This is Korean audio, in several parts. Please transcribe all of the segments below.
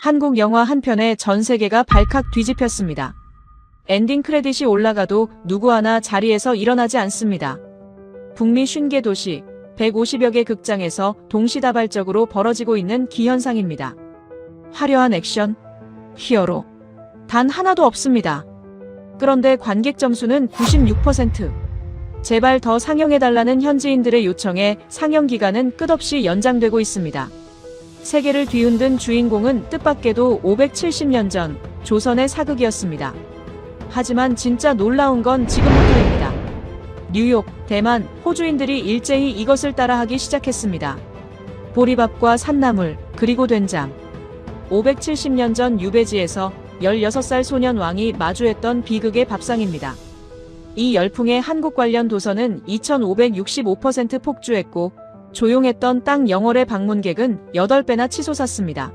한국 영화 한 편에 전 세계가 발칵 뒤집혔습니다. 엔딩 크레딧이 올라가도 누구 하나 자리에서 일어나지 않습니다. 북미 50개 도시, 150여 개 극장에서 동시다발적으로 벌어지고 있는 기현상입니다. 화려한 액션, 히어로, 단 하나도 없습니다. 그런데 관객 점수는 96%. 제발 더 상영해달라는 현지인들의 요청에 상영 기간은 끝없이 연장되고 있습니다. 세계를 뒤흔든 주인공은 뜻밖에도 570년 전 조선의 사극이었습니다. 하지만 진짜 놀라운 건 지금부터입니다. 뉴욕, 대만, 호주인들이 일제히 이것을 따라하기 시작했습니다. 보리밥과 산나물, 그리고 된장. 570년 전 유배지에서 16살 소년 왕이 마주했던 비극의 밥상입니다. 이 열풍의 한국 관련 도서는 2565% 폭주했고 조용했던 땅 영월의 방문객은 8배나 치솟았습니다.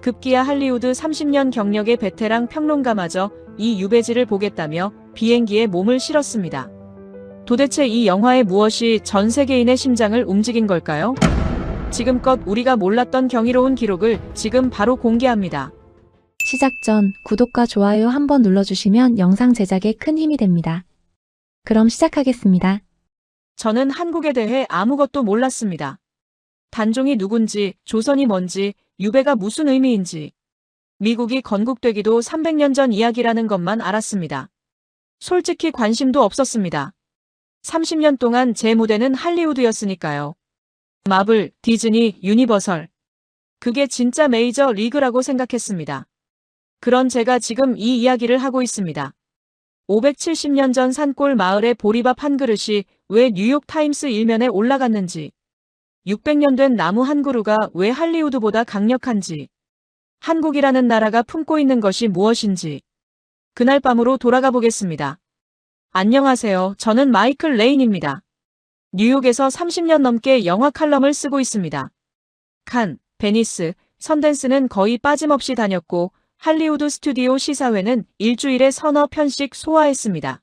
급기야 할리우드 30년 경력의 베테랑 평론가마저 이 유배지를 보겠다며 비행기에 몸을 실었습니다. 도대체 이 영화의 무엇이 전 세계인의 심장을 움직인 걸까요? 지금껏 우리가 몰랐던 경이로운 기록을 지금 바로 공개합니다. 시작 전 구독과 좋아요 한번 눌러주시면 영상 제작에 큰 힘이 됩니다. 그럼 시작하겠습니다. 저는 한국에 대해 아무것도 몰랐습니다. 단종이 누군지, 조선이 뭔지, 유배가 무슨 의미인지. 미국이 건국되기도 300년 전 이야기라는 것만 알았습니다. 솔직히 관심도 없었습니다. 30년 동안 제 무대는 할리우드였으니까요. 마블, 디즈니, 유니버설. 그게 진짜 메이저 리그라고 생각했습니다. 그런 제가 지금 이 이야기를 하고 있습니다. 570년 전 산골 마을의 보리밥 한 그릇이 왜 뉴욕타임스 일면에 올라갔는지, 600년 된 나무 한 그루가 왜 할리우드보다 강력한지, 한국이라는 나라가 품고 있는 것이 무엇인지, 그날 밤으로 돌아가 보겠습니다. 안녕하세요. 저는 마이클 레인입니다. 뉴욕에서 30년 넘게 영화 칼럼을 쓰고 있습니다. 칸, 베니스, 선댄스는 거의 빠짐없이 다녔고 할리우드 스튜디오 시사회는 일주일에 서너 편씩 소화했습니다.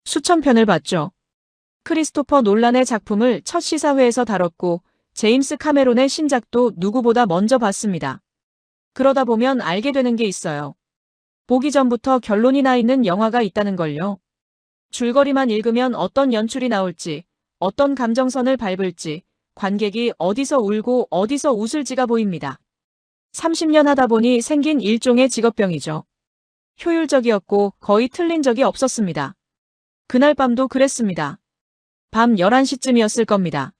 수천 편을 봤죠. 크리스토퍼 놀란의 작품을 첫 시사회에서 다뤘고 제임스 카메론의 신작도 누구보다 먼저 봤습니다. 그러다 보면 알게 되는 게 있어요. 보기 전부터 결론이 나 있는 영화가 있다는 걸요. 줄거리만 읽으면 어떤 연출이 나올지, 어떤 감정선을 밟을지, 관객이 어디서 울고 어디서 웃을지가 보입니다. 30년 하다 보니 생긴 일종의 직업병이죠. 효율적이었고 거의 틀린 적이 없었습니다. 그날 밤도 그랬습니다. 밤 11시쯤이었을 겁니다.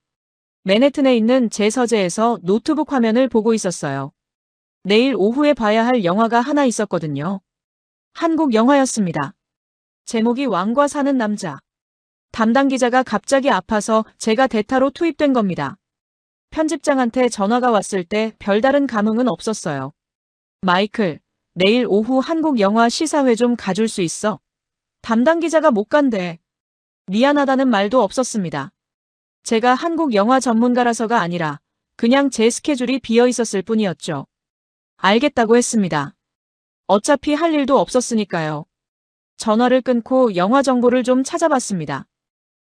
맨해튼에 있는 제 서재에서 노트북 화면을 보고 있었어요. 내일 오후에 봐야 할 영화가 하나 있었거든요. 한국 영화였습니다. 제목이 왕과 사는 남자. 담당 기자가 갑자기 아파서 제가 대타로 투입된 겁니다. 편집장한테 전화가 왔을 때 별다른 감흥은 없었어요. 마이클, 내일 오후 한국 영화 시사회 좀 가줄 수 있어? 담당 기자가 못 간대. 미안하다는 말도 없었습니다. 제가 한국 영화 전문가라서가 아니라 그냥 제 스케줄이 비어 있었을 뿐이었죠. 알겠다고 했습니다. 어차피 할 일도 없었으니까요. 전화를 끊고 영화 정보를 좀 찾아봤습니다.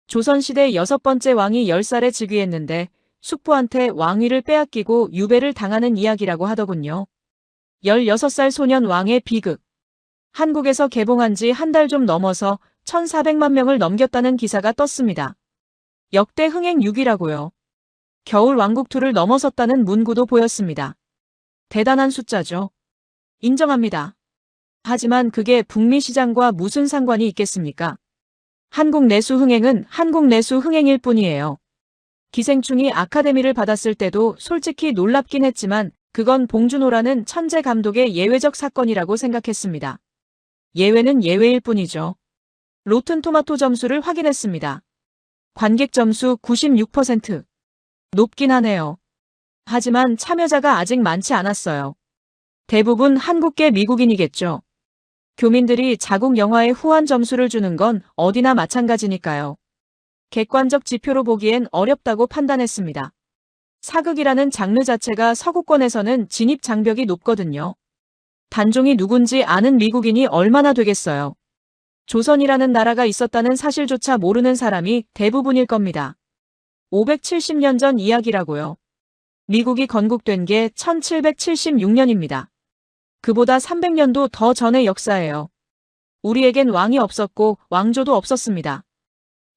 조선시대 6번째 왕이 10살에 즉위했는데 숙부한테 왕위를 빼앗기고 유배를 당하는 이야기라고 하더군요. 16살 소년 왕의 비극. 한국에서 개봉한 지 한 달 좀 넘어서 1,400만 명을 넘겼다는 기사가 떴습니다. 역대 흥행 6위라고요. 겨울 왕국2를 넘어섰다는 문구도 보였습니다. 대단한 숫자죠. 인정합니다. 하지만 그게 북미 시장과 무슨 상관이 있겠습니까? 한국 내수 흥행은 한국 내수 흥행일 뿐이에요. 기생충이 아카데미를 받았을 때도 솔직히 놀랍긴 했지만 그건 봉준호라는 천재 감독의 예외적 사건이라고 생각했습니다. 예외는 예외일 뿐이죠. 로튼 토마토 점수를 확인했습니다. 관객 점수 96%. 높긴 하네요. 하지만 참여자가 아직 많지 않았어요. 대부분 한국계 미국인이겠죠. 교민들이 자국 영화에 후한 점수를 주는 건 어디나 마찬가지니까요. 객관적 지표로 보기엔 어렵다고 판단했습니다. 사극이라는 장르 자체가 서구권에서는 진입 장벽이 높거든요. 단종이 누군지 아는 미국인이 얼마나 되겠어요. 조선이라는 나라가 있었다는 사실조차 모르는 사람이 대부분일 겁니다. 570년 전 이야기라고요. 미국이 건국된 게 1776년입니다. 그보다 300년도 더 전의 역사예요. 우리에겐 왕이 없었고 왕조도 없었습니다.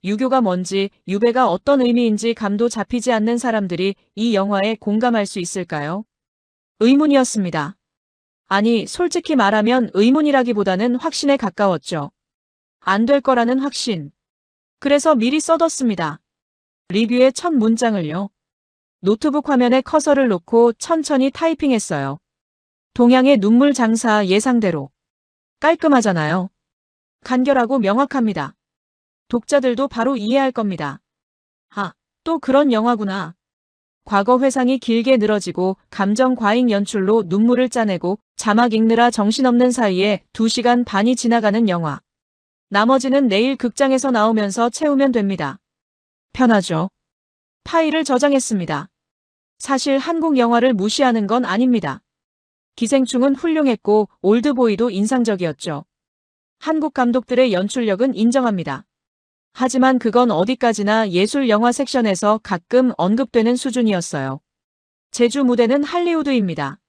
유교가 뭔지, 유배가 어떤 의미인지 감도 잡히지 않는 사람들이 이 영화에 공감할 수 있을까요? 의문이었습니다. 아니, 솔직히 말하면 의문이라기보다는 확신에 가까웠죠. 안 될 거라는 확신. 그래서 미리 써뒀습니다. 리뷰의 첫 문장을요. 노트북 화면에 커서를 놓고 천천히 타이핑했어요. 동양의 눈물 장사 예상대로. 깔끔하잖아요. 간결하고 명확합니다. 독자들도 바로 이해할 겁니다. 아, 또 그런 영화구나. 과거 회상이 길게 늘어지고 감정 과잉 연출로 눈물을 짜내고 자막 읽느라 정신없는 사이에 2시간 반이 지나가는 영화. 나머지는 내일 극장에서 나오면서 채우면 됩니다. 편하죠? 파일을 저장했습니다. 사실 한국 영화를 무시하는 건 아닙니다. 기생충은 훌륭했고 올드보이도 인상적이었죠. 한국 감독들의 연출력은 인정합니다. 하지만 그건 어디까지나 예술 영화 섹션에서 가끔 언급되는 수준이었어요. 제주 무대는 할리우드입니다.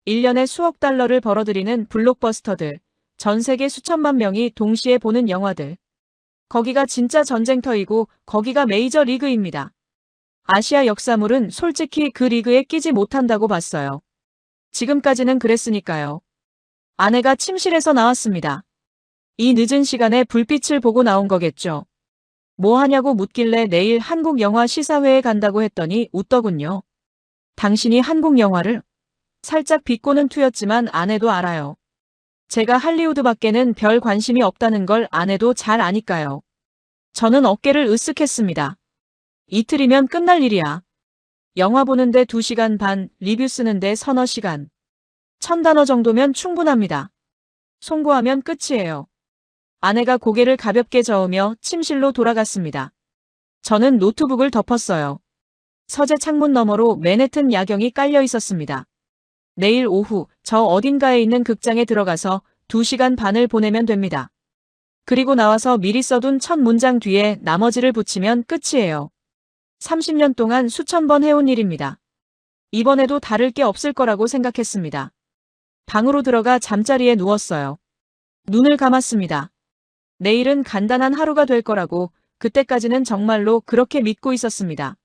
1년에 수억 달러를 벌어들이는 블록버스터들, 전 세계 수천만 명이 동시에 보는 영화들. 거기가 진짜 전쟁터이고 거기가 메이저 리그입니다. 아시아 역사물은 솔직히 그 리그에 끼지 못한다고 봤어요. 지금까지는 그랬으니까요. 아내가 침실에서 나왔습니다. 이 늦은 시간에 불빛을 보고 나온 거겠죠. 뭐 하냐고 묻길래 내일 한국 영화 시사회에 간다고 했더니 웃더군요. 당신이 한국 영화를? 살짝 비꼬는 투였지만 아내도 알아요. 제가 할리우드밖에는 별 관심이 없다는 걸 아내도 잘 아니까요. 저는 어깨를 으쓱했습니다. 이틀이면 끝날 일이야. 영화 보는데 2시간 반, 리뷰 쓰는데 서너 시간. 1000단어 정도면 충분합니다. 송고하면 끝이에요. 아내가 고개를 가볍게 저으며 침실로 돌아갔습니다. 저는 노트북을 덮었어요. 서재 창문 너머로 맨해튼 야경이 깔려 있었습니다. 내일 오후 저 어딘가에 있는 극장에 들어가서 2시간 반을 보내면 됩니다. 그리고 나와서 미리 써둔 첫 문장 뒤에 나머지를 붙이면 끝이에요. 30년 동안 수천 번 해온 일입니다. 이번에도 다를 게 없을 거라고 생각했습니다. 방으로 들어가 잠자리에 누웠어요. 눈을 감았습니다. 내일은 간단한 하루가 될 거라고 그때까지는 정말로 그렇게 믿고 있었습니다.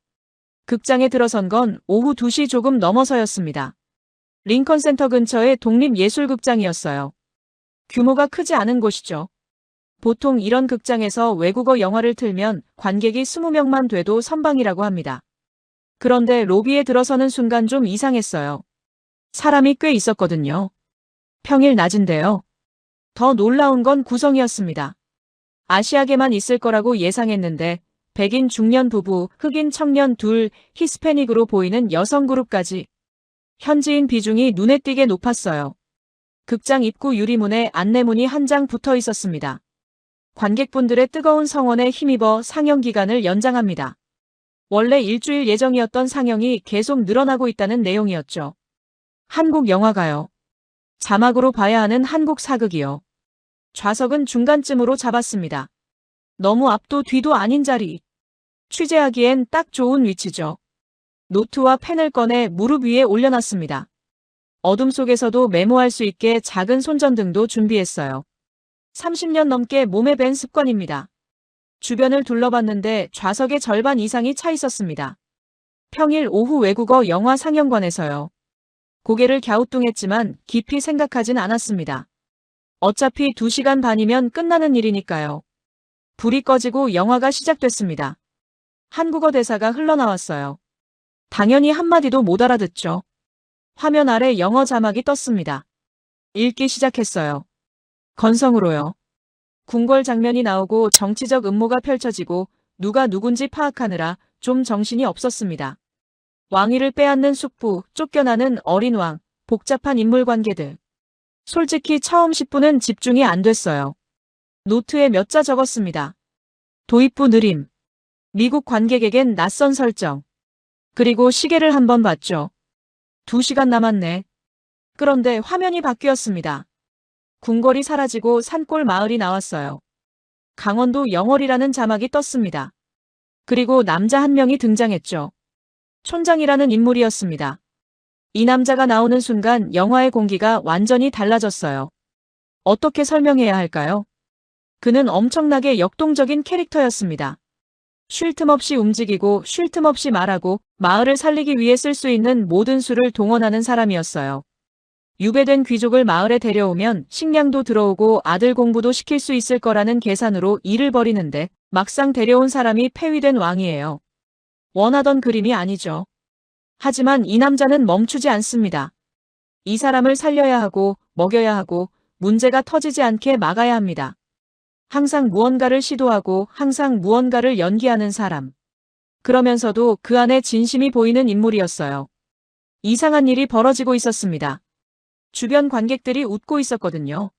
극장에 들어선 건 오후 2시 조금 넘어서였습니다. 링컨센터 근처의 독립예술극장이었어요. 규모가 크지 않은 곳이죠. 보통 이런 극장에서 외국어 영화를 틀면 관객이 20명만 돼도 선방이라고 합니다. 그런데 로비에 들어서는 순간 좀 이상했어요. 사람이 꽤 있었거든요. 평일 낮인데요. 더 놀라운 건 구성이었습니다. 아시아계만 있을 거라고 예상했는데 백인 중년 부부, 흑인 청년 둘, 히스패닉으로 보이는 여성 그룹까지. 현지인 비중이 눈에 띄게 높았어요. 극장 입구 유리문에 안내문이 한 장 붙어 있었습니다. 관객분들의 뜨거운 성원에 힘입어 상영 기간을 연장합니다. 원래 일주일 예정이었던 상영이 계속 늘어나고 있다는 내용이었죠. 한국 영화가요. 자막으로 봐야 하는 한국 사극이요. 좌석은 중간쯤으로 잡았습니다. 너무 앞도 뒤도 아닌 자리. 취재하기엔 딱 좋은 위치죠. 노트와 펜을 꺼내 무릎 위에 올려놨습니다. 어둠 속에서도 메모할 수 있게 작은 손전등도 준비했어요. 30년 넘게 몸에 밴 습관입니다. 주변을 둘러봤는데 좌석의 절반 이상이 차 있었습니다. 평일 오후 외국어 영화 상영관에서요. 고개를 갸우뚱했지만 깊이 생각하진 않았습니다. 어차피 2시간 반이면 끝나는 일이니까요. 불이 꺼지고 영화가 시작됐습니다. 한국어 대사가 흘러나왔어요. 당연히 한마디도 못 알아듣죠. 화면 아래 영어 자막이 떴습니다. 읽기 시작했어요. 건성으로요. 궁궐 장면이 나오고 정치적 음모가 펼쳐지고 누가 누군지 파악하느라 좀 정신이 없었습니다. 왕위를 빼앗는 숙부, 쫓겨나는 어린 왕, 복잡한 인물 관계들. 솔직히 처음 10분은 집중이 안 됐어요. 노트에 몇 자 적었습니다. 도입부 느림. 미국 관객에겐 낯선 설정. 그리고 시계를 한번 봤죠. 2시간 남았네. 그런데 화면이 바뀌었습니다. 궁궐이 사라지고 산골 마을이 나왔어요. 강원도 영월이라는 자막이 떴습니다. 그리고 남자 한 명이 등장했죠. 촌장이라는 인물이었습니다. 이 남자가 나오는 순간 영화의 공기가 완전히 달라졌어요. 어떻게 설명해야 할까요? 그는 엄청나게 역동적인 캐릭터였습니다. 쉴 틈 없이 움직이고 쉴 틈 없이 말하고 마을을 살리기 위해 쓸 수 있는 모든 수를 동원하는 사람이었어요. 유배된 귀족을 마을에 데려오면 식량도 들어오고 아들 공부도 시킬 수 있을 거라는 계산으로 일을 벌이는데 막상 데려온 사람이 폐위된 왕이에요. 원하던 그림이 아니죠. 하지만 이 남자는 멈추지 않습니다. 이 사람을 살려야 하고 먹여야 하고 문제가 터지지 않게 막아야 합니다. 항상 무언가를 시도하고 항상 무언가를 연기하는 사람. 그러면서도 그 안에 진심이 보이는 인물이었어요. 이상한 일이 벌어지고 있었습니다. 주변 관객들이 웃고 있었거든요.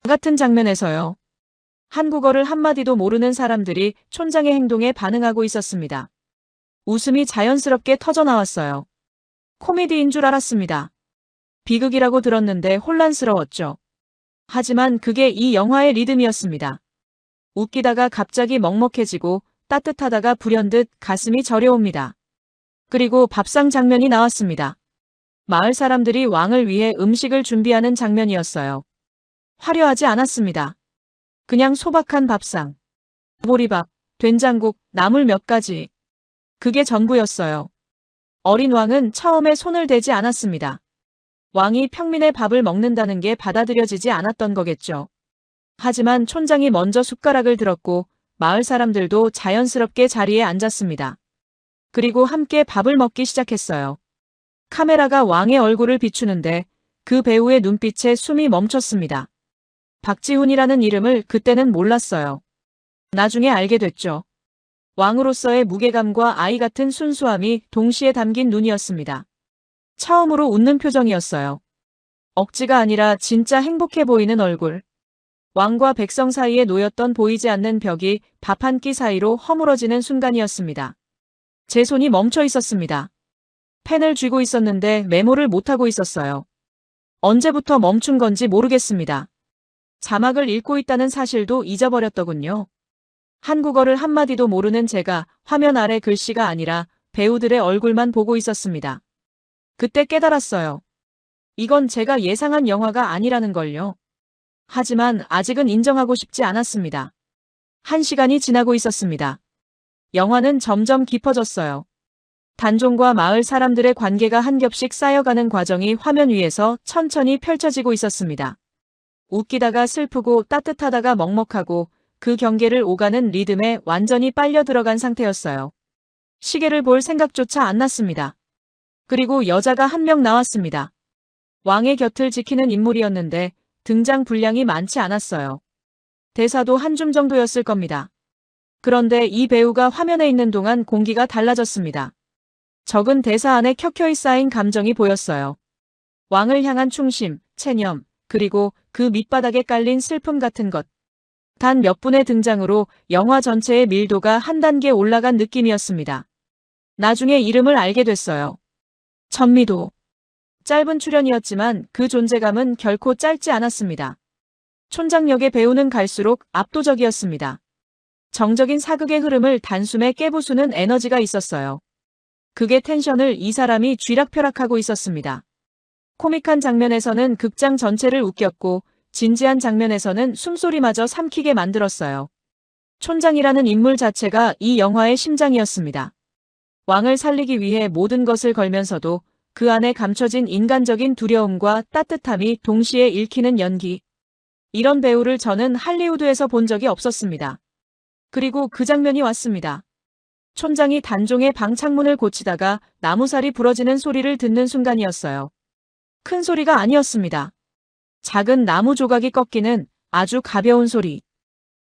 같은 장면에서요. 한국어를 한마디도 모르는 사람들이 촌장의 행동에 반응하고 있었습니다. 웃음이 자연스럽게 터져나왔어요. 코미디인 줄 알았습니다. 비극이라고 들었는데 혼란스러웠죠. 하지만 그게 이 영화의 리듬이었습니다. 웃기다가 갑자기 먹먹해지고 따뜻하다가 불현듯 가슴이 저려옵니다. 그리고 밥상 장면이 나왔습니다. 마을 사람들이 왕을 위해 음식을 준비하는 장면이었어요. 화려하지 않았습니다. 그냥 소박한 밥상. 보리밥, 된장국, 나물 몇 가지. 그게 전부였어요. 어린 왕은 처음에 손을 대지 않았습니다. 왕이 평민의 밥을 먹는다는 게 받아들여지지 않았던 거겠죠. 하지만 촌장이 먼저 숟가락을 들었고 마을 사람들도 자연스럽게 자리에 앉았습니다. 그리고 함께 밥을 먹기 시작했어요. 카메라가 왕의 얼굴을 비추는데 그 배우의 눈빛에 숨이 멈췄습니다. 박지훈이라는 이름을 그때는 몰랐어요. 나중에 알게 됐죠. 왕으로서의 무게감과 아이 같은 순수함이 동시에 담긴 눈이었습니다. 처음으로 웃는 표정이었어요. 억지가 아니라 진짜 행복해 보이는 얼굴. 왕과 백성 사이에 놓였던 보이지 않는 벽이 밥 한 끼 사이로 허물어지는 순간이었습니다. 제 손이 멈춰 있었습니다. 펜을 쥐고 있었는데 메모를 못하고 있었어요. 언제부터 멈춘 건지 모르겠습니다. 자막을 읽고 있다는 사실도 잊어버렸더군요. 한국어를 한마디도 모르는 제가 화면 아래 글씨가 아니라 배우들의 얼굴만 보고 있었습니다. 그때 깨달았어요. 이건 제가 예상한 영화가 아니라는 걸요. 하지만 아직은 인정하고 싶지 않았습니다. 1시간이 지나고 있었습니다. 영화는 점점 깊어졌어요. 단종과 마을 사람들의 관계가 한 겹씩 쌓여가는 과정이 화면 위에서 천천히 펼쳐지고 있었습니다. 웃기다가 슬프고 따뜻하다가 먹먹하고 그 경계를 오가는 리듬에 완전히 빨려 들어간 상태였어요. 시계를 볼 생각조차 안 났습니다. 그리고 여자가 한 명 나왔습니다. 왕의 곁을 지키는 인물이었는데 등장 분량이 많지 않았어요. 대사도 한 줌 정도였을 겁니다. 그런데 이 배우가 화면에 있는 동안 공기가 달라졌습니다. 적은 대사 안에 켜켜이 쌓인 감정이 보였어요. 왕을 향한 충심, 체념, 그리고 그 밑바닥에 깔린 슬픔 같은 것. 단 몇 분의 등장으로 영화 전체의 밀도가 한 단계 올라간 느낌이었습니다. 나중에 이름을 알게 됐어요. 천미도. 짧은 출연이었지만 그 존재감은 결코 짧지 않았습니다. 촌장 역의 배우는 갈수록 압도적이었습니다. 정적인 사극의 흐름을 단숨에 깨부수는 에너지가 있었어요. 그게 텐션을 이 사람이 쥐락펴락하고 있었습니다. 코믹한 장면에서는 극장 전체를 웃겼고 진지한 장면에서는 숨소리마저 삼키게 만들었어요. 촌장이라는 인물 자체가 이 영화의 심장이었습니다. 왕을 살리기 위해 모든 것을 걸면서도 그 안에 감춰진 인간적인 두려움과 따뜻함이 동시에 읽히는 연기. 이런 배우를 저는 할리우드에서 본 적이 없었습니다. 그리고 그 장면이 왔습니다. 촌장이 단종의 방 창문을 고치다가 나무살이 부러지는 소리를 듣는 순간이었어요. 큰 소리가 아니었습니다. 작은 나무 조각이 꺾이는 아주 가벼운 소리.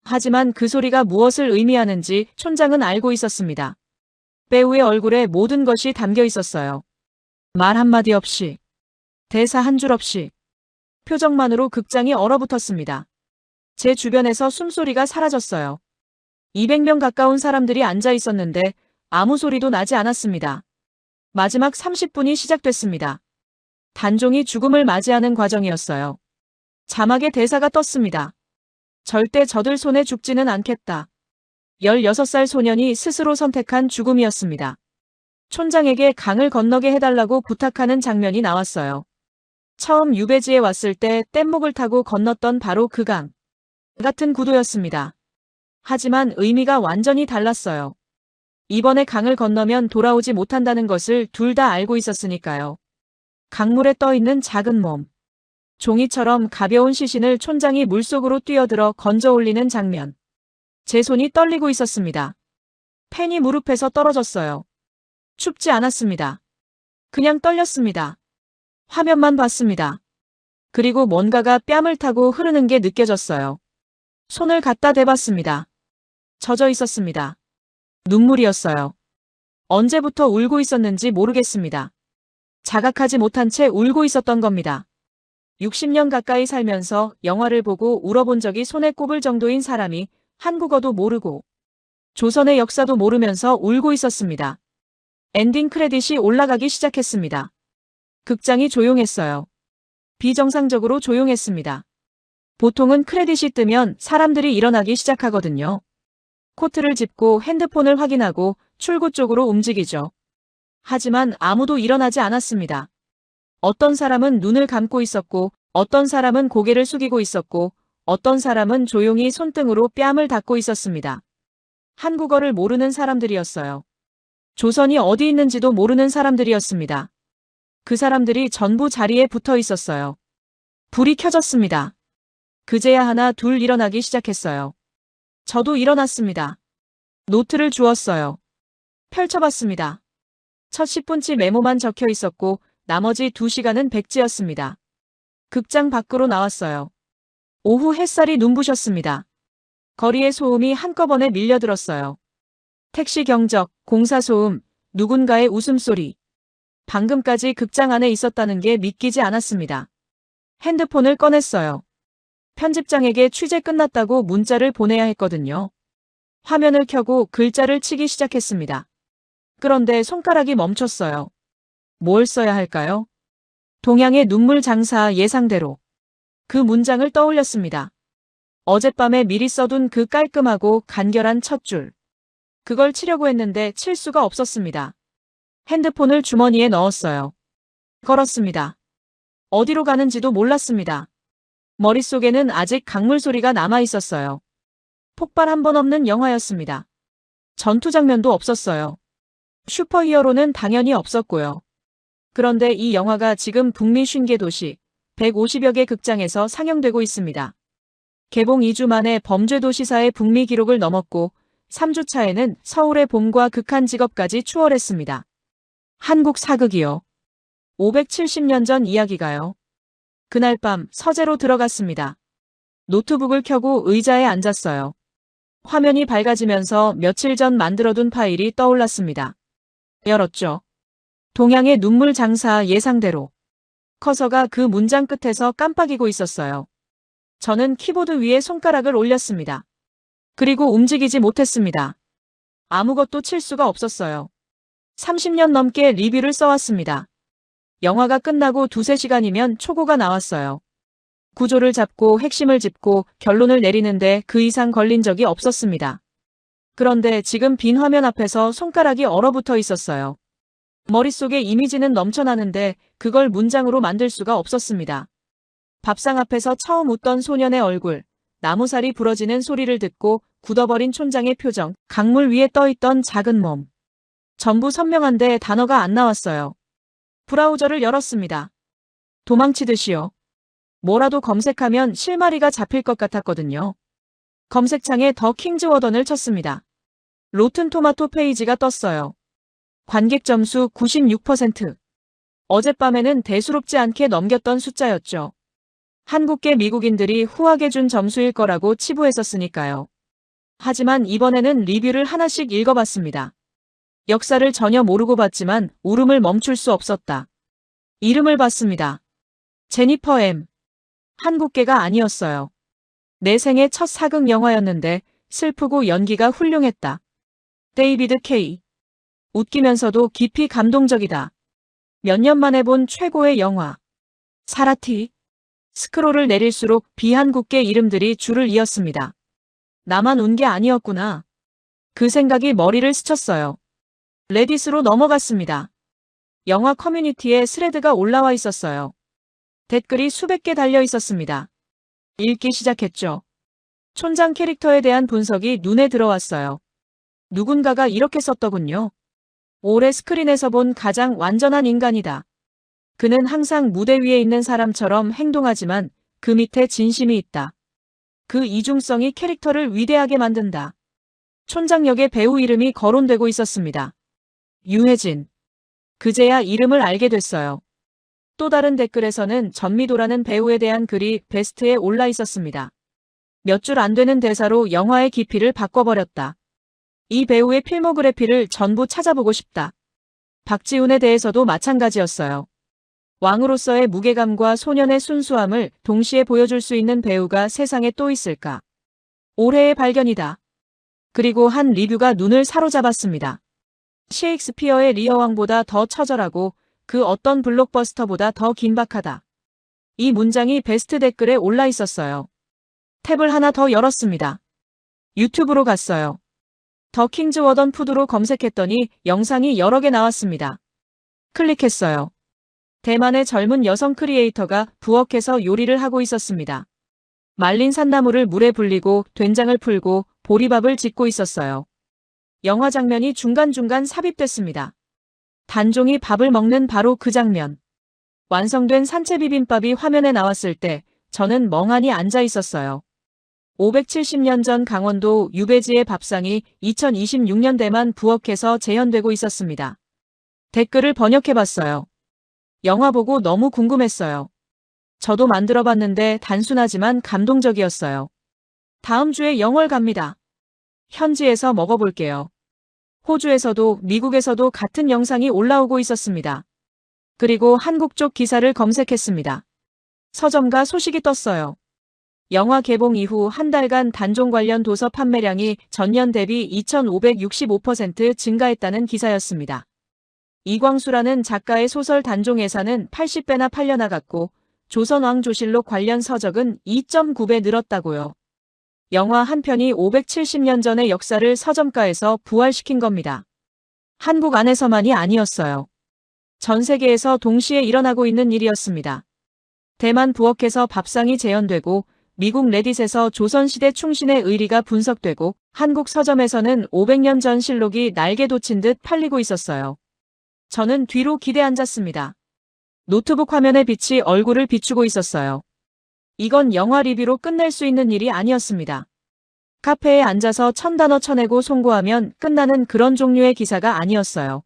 하지만 그 소리가 무엇을 의미하는지 촌장은 알고 있었습니다. 배우의 얼굴에 모든 것이 담겨 있었어요. 말 한마디 없이, 대사 한 줄 없이, 표정만으로 극장이 얼어붙었습니다. 제 주변에서 숨소리가 사라졌어요. 200명 가까운 사람들이 앉아 있었는데 아무 소리도 나지 않았습니다. 마지막 30분이 시작됐습니다. 단종이 죽음을 맞이하는 과정이었어요. 자막에 대사가 떴습니다. 절대 저들 손에 죽지는 않겠다. 16살 소년이 스스로 선택한 죽음이었습니다. 촌장에게 강을 건너게 해달라고 부탁하는 장면이 나왔어요. 처음 유배지에 왔을 때 뗏목을 타고 건넜던 바로 그 강. 같은 구도였습니다. 하지만 의미가 완전히 달랐어요. 이번에 강을 건너면 돌아오지 못한다는 것을 둘 다 알고 있었으니까요. 강물에 떠있는 작은 몸. 종이처럼 가벼운 시신을 촌장이 물속으로 뛰어들어 건져 올리는 장면. 제 손이 떨리고 있었습니다. 펜이 무릎에서 떨어졌어요. 춥지 않았습니다. 그냥 떨렸습니다. 화면만 봤습니다. 그리고 뭔가가 뺨을 타고 흐르는 게 느껴졌어요. 손을 갖다 대봤습니다. 젖어 있었습니다. 눈물이었어요. 언제부터 울고 있었는지 모르겠습니다. 자각하지 못한 채 울고 있었던 겁니다. 60년 가까이 살면서 영화를 보고 울어본 적이 손에 꼽을 정도인 사람이 한국어도 모르고 조선의 역사도 모르면서 울고 있었습니다. 엔딩 크레딧이 올라가기 시작했습니다. 극장이 조용했어요. 비정상적으로 조용했습니다. 보통은 크레딧이 뜨면 사람들이 일어나기 시작하거든요. 코트를 짚고 핸드폰을 확인하고 출구 쪽으로 움직이죠. 하지만 아무도 일어나지 않았습니다. 어떤 사람은 눈을 감고 있었고, 어떤 사람은 고개를 숙이고 있었고, 어떤 사람은 조용히 손등으로 뺨을 닦고 있었습니다. 한국어를 모르는 사람들이었어요. 조선이 어디 있는지도 모르는 사람들이었습니다. 그 사람들이 전부 자리에 붙어 있었어요. 불이 켜졌습니다. 그제야 하나 둘 일어나기 시작했어요. 저도 일어났습니다. 노트를 주웠어요. 펼쳐봤습니다. 첫 10분치 메모만 적혀 있었고 나머지 2시간은 백지였습니다. 극장 밖으로 나왔어요. 오후 햇살이 눈부셨습니다. 거리의 소음이 한꺼번에 밀려들었어요. 택시 경적, 공사 소음, 누군가의 웃음소리. 방금까지 극장 안에 있었다는 게 믿기지 않았습니다. 핸드폰을 꺼냈어요. 편집장에게 취재 끝났다고 문자를 보내야 했거든요. 화면을 켜고 글자를 치기 시작했습니다. 그런데 손가락이 멈췄어요. 뭘 써야 할까요? 동양의 눈물 장사 예상대로. 그 문장을 떠올렸습니다. 어젯밤에 미리 써둔 그 깔끔하고 간결한 첫 줄. 그걸 치려고 했는데 칠 수가 없었습니다. 핸드폰을 주머니에 넣었어요. 걸었습니다. 어디로 가는지도 몰랐습니다. 머릿속에는 아직 강물 소리가 남아 있었어요. 폭발 한 번 없는 영화였습니다. 전투 장면도 없었어요. 슈퍼히어로는 당연히 없었고요. 그런데 이 영화가 지금 북미 50개 도시, 150여 개 극장에서 상영되고 있습니다. 개봉 2주 만에 범죄도시사의 북미 기록을 넘었고 3주 차에는 서울의 봄과 극한 직업까지 추월했습니다. 한국 사극이요. 570년 전 이야기가요. 그날 밤 서재로 들어갔습니다. 노트북을 켜고 의자에 앉았어요. 화면이 밝아지면서 며칠 전 만들어둔 파일이 떠올랐습니다. 열었죠. 동양의 눈물 장사 예상대로. 커서가 그 문장 끝에서 깜빡이고 있었어요. 저는 키보드 위에 손가락을 올렸습니다. 그리고 움직이지 못했습니다. 아무것도 칠 수가 없었어요. 30년 넘게 리뷰를 써왔습니다. 영화가 끝나고 2~3시간이면 초고가 나왔어요. 구조를 잡고 핵심을 짚고 결론을 내리는데 그 이상 걸린 적이 없었습니다. 그런데 지금 빈 화면 앞에서 손가락이 얼어붙어 있었어요. 머릿속에 이미지는 넘쳐나는데 그걸 문장으로 만들 수가 없었습니다. 밥상 앞에서 처음 웃던 소년의 얼굴, 나무살이 부러지는 소리를 듣고 굳어버린 촌장의 표정, 강물 위에 떠있던 작은 몸. 전부 선명한데 단어가 안 나왔어요. 브라우저를 열었습니다. 도망치듯이요. 뭐라도 검색하면 실마리가 잡힐 것 같았거든요. 검색창에 더 킹즈 워던을 쳤습니다. 로튼 토마토 페이지가 떴어요. 관객 점수 96%. 어젯밤에는 대수롭지 않게 넘겼던 숫자였죠. 한국계 미국인들이 후하게 준 점수일 거라고 치부했었으니까요. 하지만 이번에는 리뷰를 하나씩 읽어봤습니다. 역사를 전혀 모르고 봤지만 울음을 멈출 수 없었다. 이름을 봤습니다. 제니퍼 M. 한국계가 아니었어요. 내 생애 첫 사극 영화였는데 슬프고 연기가 훌륭했다. 데이비드 K. 웃기면서도 깊이 감동적이다. 몇 년 만에 본 최고의 영화. 사라티. 스크롤을 내릴수록 비한국계 이름들이 줄을 이었습니다. 나만 운 게 아니었구나. 그 생각이 머리를 스쳤어요. 레딧으로 넘어갔습니다. 영화 커뮤니티에 스레드가 올라와 있었어요. 댓글이 수백 개 달려 있었습니다. 읽기 시작했죠. 촌장 캐릭터에 대한 분석이 눈에 들어왔어요. 누군가가 이렇게 썼더군요. 올해 스크린에서 본 가장 완전한 인간이다. 그는 항상 무대 위에 있는 사람처럼 행동하지만 그 밑에 진심이 있다. 그 이중성이 캐릭터를 위대하게 만든다. 촌장 역의 배우 이름이 거론되고 있었습니다. 유해진. 그제야 이름을 알게 됐어요. 또 다른 댓글에서는 전미도라는 배우에 대한 글이 베스트에 올라 있었습니다. 몇 줄 안 되는 대사로 영화의 깊이를 바꿔버렸다. 이 배우의 필모그래피를 전부 찾아보고 싶다. 박지훈에 대해서도 마찬가지였어요. 왕으로서의 무게감과 소년의 순수함을 동시에 보여줄 수 있는 배우가 세상에 또 있을까? 올해의 발견이다. 그리고 한 리뷰가 눈을 사로잡았습니다. 셰익스피어의 리어왕보다 더 처절하고 그 어떤 블록버스터보다 더 긴박하다. 이 문장이 베스트 댓글에 올라 있었어요. 탭을 하나 더 열었습니다. 유튜브로 갔어요. 더 킹즈 워던 푸드로 검색했더니 영상이 여러 개 나왔습니다. 클릭했어요. 대만의 젊은 여성 크리에이터가 부엌에서 요리를 하고 있었습니다. 말린 산나물을 물에 불리고 된장을 풀고 보리밥을 짓고 있었어요. 영화 장면이 중간중간 삽입됐습니다. 단종이 밥을 먹는 바로 그 장면. 완성된 산채 비빔밥이 화면에 나왔을 때 저는 멍하니 앉아 있었어요. 570년 전 강원도 유배지의 밥상이 2026년 대만 부엌에서 재현되고 있었습니다. 댓글을 번역해봤어요. 영화 보고 너무 궁금했어요. 저도 만들어봤는데 단순하지만 감동적이었어요. 다음 주에 영월 갑니다. 현지에서 먹어볼게요. 호주에서도 미국에서도 같은 영상이 올라오고 있었습니다. 그리고 한국 쪽 기사를 검색했습니다. 서점가 소식이 떴어요. 영화 개봉 이후 한 달간 단종 관련 도서 판매량이 전년 대비 2565% 증가했다는 기사였습니다. 이광수라는 작가의 소설 단종 예산은 80배나 팔려나갔고 조선왕조실록 관련 서적은 2.9배 늘었다고요. 영화 한 편이 570년 전의 역사를 서점가에서 부활시킨 겁니다. 한국 안에서만이 아니었어요. 전 세계에서 동시에 일어나고 있는 일이었습니다. 대만 부엌에서 밥상이 재현되고 미국 레딧에서 조선시대 충신의 의리가 분석되고 한국 서점에서는 500년 전 실록이 날개 돋친 듯 팔리고 있었어요. 저는 뒤로 기대 앉았습니다. 노트북 화면의 빛이 얼굴을 비추고 있었어요. 이건 영화 리뷰로 끝낼 수 있는 일이 아니었습니다. 카페에 앉아서 1000단어 쳐내고 송고하면 끝나는 그런 종류의 기사가 아니었어요.